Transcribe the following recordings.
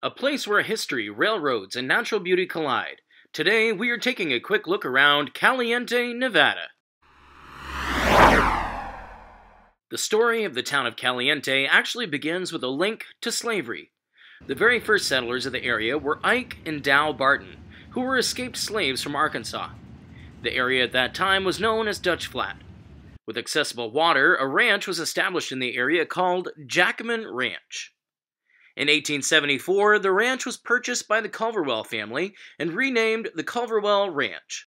A place where history, railroads, and natural beauty collide. Today, we are taking a quick look around Caliente, Nevada. The story of the town of Caliente actually begins with a link to slavery. The very first settlers of the area were Ike and Dow Barton, who were escaped slaves from Arkansas. The area at that time was known as Dutch Flat. With accessible water, a ranch was established in the area called Jackman Ranch. In 1874, the ranch was purchased by the Culverwell family and renamed the Culverwell Ranch.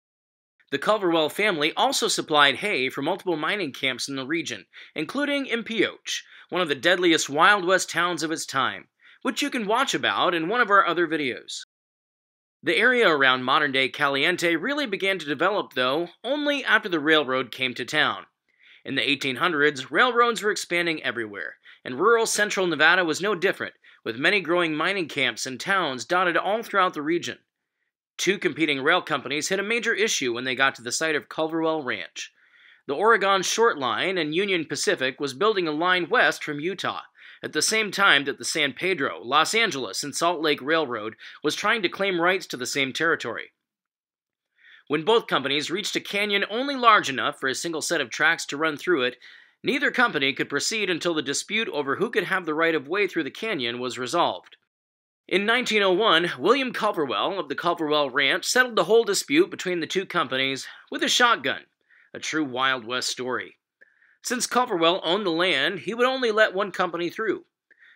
The Culverwell family also supplied hay for multiple mining camps in the region, including Impioche, one of the deadliest Wild West towns of its time, which you can watch about in one of our other videos. The area around modern-day Caliente really began to develop, though, only after the railroad came to town. In the 1800s, railroads were expanding everywhere, and rural central Nevada was no different, with many growing mining camps and towns dotted all throughout the region. Two competing rail companies hit a major issue when they got to the site of Culverwell Ranch. The Oregon Short Line and Union Pacific was building a line west from Utah, at the same time that the San Pedro, Los Angeles, and Salt Lake Railroad was trying to claim rights to the same territory. When both companies reached a canyon only large enough for a single set of tracks to run through it, neither company could proceed until the dispute over who could have the right of way through the canyon was resolved. In 1901, William Culverwell of the Culverwell Ranch settled the whole dispute between the two companies with a shotgun, a true Wild West story. Since Culverwell owned the land, he would only let one company through.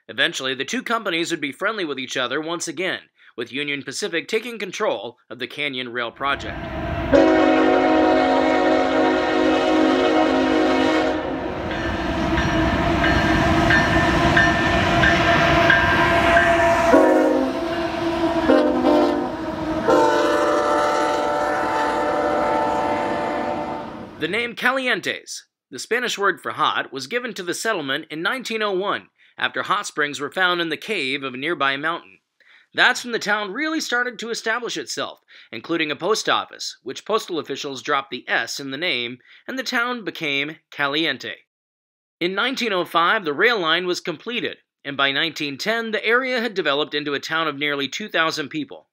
Eventually, the two companies would be friendly with each other once again, with Union Pacific taking control of the Canyon Rail project. The name Calientes, the Spanish word for hot, was given to the settlement in 1901 after hot springs were found in the cave of a nearby mountain. That's when the town really started to establish itself, including a post office, which postal officials dropped the S in the name, and the town became Caliente. In 1905, the rail line was completed, and by 1910, the area had developed into a town of nearly 2,000 people.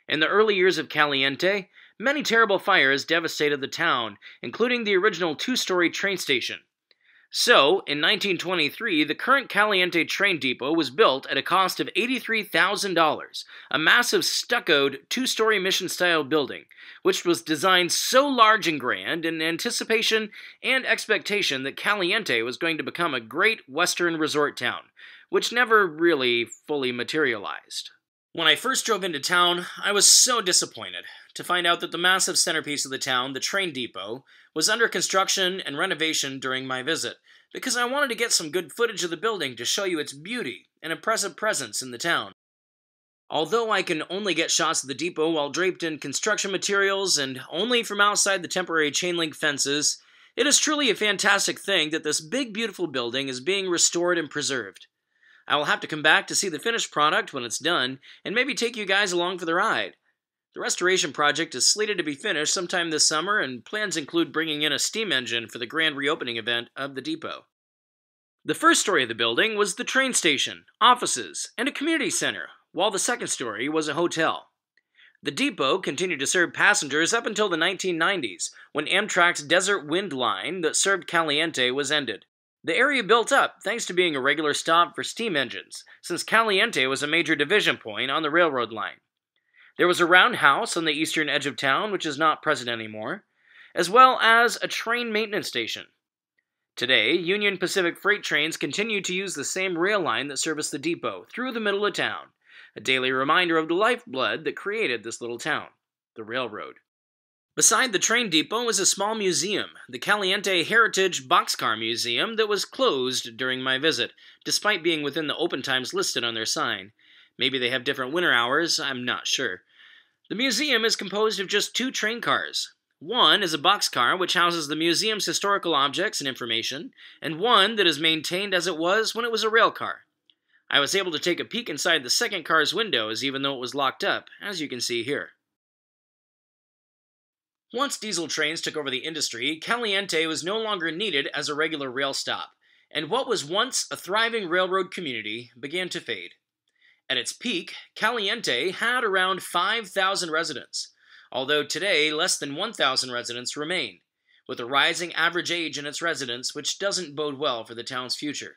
In the early years of Caliente, many terrible fires devastated the town, including the original two-story train station. So, in 1923, the current Caliente train depot was built at a cost of $83,000, a massive stuccoed two-story mission-style building, which was designed so large and grand in anticipation and expectation that Caliente was going to become a great western resort town, which never really fully materialized. When I first drove into town, I was so disappointed to find out that the massive centerpiece of the town, the train depot, was under construction and renovation during my visit, because I wanted to get some good footage of the building to show you its beauty and impressive presence in the town. Although I can only get shots of the depot while draped in construction materials and only from outside the temporary chain-link fences, it is truly a fantastic thing that this big, beautiful building is being restored and preserved. I will have to come back to see the finished product when it's done, and maybe take you guys along for the ride. The restoration project is slated to be finished sometime this summer, and plans include bringing in a steam engine for the grand reopening event of the depot. The first story of the building was the train station, offices, and a community center, while the second story was a hotel. The depot continued to serve passengers up until the 1990s, when Amtrak's Desert Wind line that served Caliente was ended. The area built up thanks to being a regular stop for steam engines, since Caliente was a major division point on the railroad line. There was a roundhouse on the eastern edge of town, which is not present anymore, as well as a train maintenance station. Today, Union Pacific freight trains continue to use the same rail line that serviced the depot through the middle of town, a daily reminder of the lifeblood that created this little town, the railroad. Beside the train depot is a small museum, the Caliente Heritage Boxcar Museum, that was closed during my visit, despite being within the open times listed on their sign. Maybe they have different winter hours, I'm not sure. The museum is composed of just two train cars. One is a boxcar, which houses the museum's historical objects and information, and one that is maintained as it was when it was a rail car. I was able to take a peek inside the second car's windows, even though it was locked up, as you can see here. Once diesel trains took over the industry, Caliente was no longer needed as a regular rail stop, and what was once a thriving railroad community began to fade. At its peak, Caliente had around 5,000 residents, although today less than 1,000 residents remain, with a rising average age in its residents which doesn't bode well for the town's future.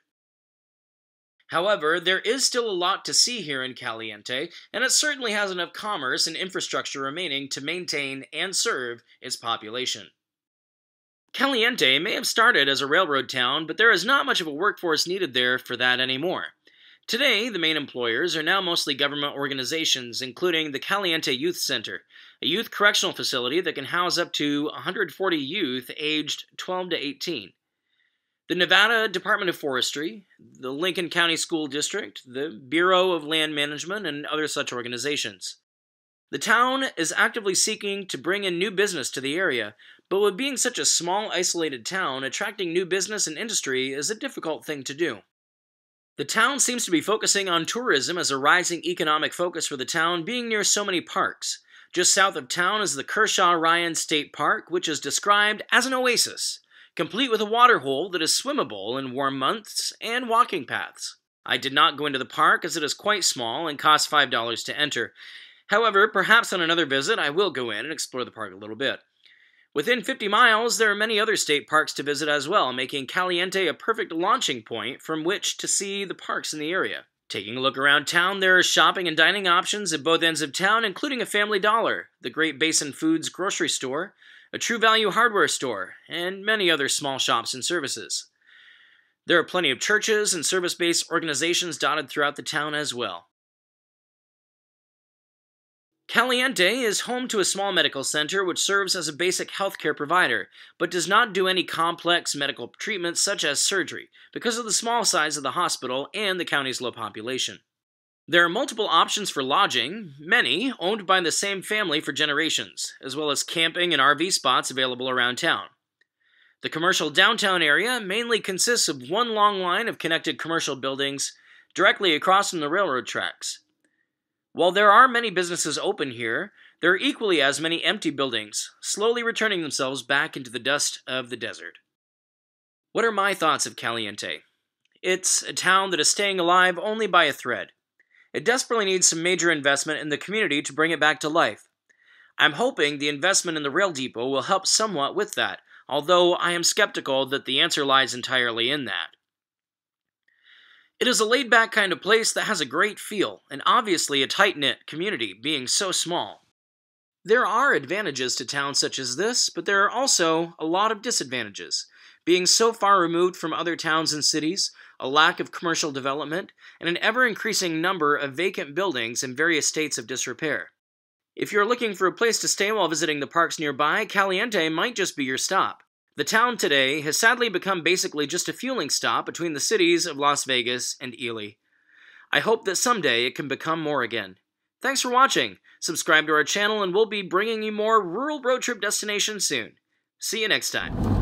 However, there is still a lot to see here in Caliente, and it certainly has enough commerce and infrastructure remaining to maintain and serve its population. Caliente may have started as a railroad town, but there is not much of a workforce needed there for that anymore. Today, the main employers are now mostly government organizations, including the Caliente Youth Center, a youth correctional facility that can house up to 140 youth aged 12 to 18. The Nevada Department of Forestry, the Lincoln County School District, the Bureau of Land Management, and other such organizations. The town is actively seeking to bring in new business to the area, but with being such a small, isolated town, attracting new business and industry is a difficult thing to do. The town seems to be focusing on tourism as a rising economic focus for the town, being near so many parks. Just south of town is the Kershaw-Ryan State Park, which is described as an oasis, complete with a water hole that is swimmable in warm months and walking paths. I did not go into the park as it is quite small and costs $5 to enter. However, perhaps on another visit I will go in and explore the park a little bit. Within 50 miles, there are many other state parks to visit as well, making Caliente a perfect launching point from which to see the parks in the area. Taking a look around town, there are shopping and dining options at both ends of town, including a Family Dollar, the Great Basin Foods grocery store, a True Value hardware store, and many other small shops and services. There are plenty of churches and service-based organizations dotted throughout the town as well. Caliente is home to a small medical center which serves as a basic healthcare provider, but does not do any complex medical treatments such as surgery, because of the small size of the hospital and the county's low population. There are multiple options for lodging, many owned by the same family for generations, as well as camping and RV spots available around town. The commercial downtown area mainly consists of one long line of connected commercial buildings directly across from the railroad tracks. While there are many businesses open here, there are equally as many empty buildings, slowly returning themselves back into the dust of the desert. What are my thoughts of Caliente? It's a town that is staying alive only by a thread. It desperately needs some major investment in the community to bring it back to life. I'm hoping the investment in the rail depot will help somewhat with that, although I am skeptical that the answer lies entirely in that. It is a laid-back kind of place that has a great feel, and obviously a tight-knit community, being so small. There are advantages to towns such as this, but there are also a lot of disadvantages, being so far removed from other towns and cities, a lack of commercial development, and an ever-increasing number of vacant buildings in various states of disrepair. If you're looking for a place to stay while visiting the parks nearby, Caliente might just be your stop. The town today has sadly become basically just a fueling stop between the cities of Las Vegas and Ely. I hope that someday it can become more again. Thanks for watching. Subscribe to our channel and we'll be bringing you more rural road trip destinations soon. See you next time.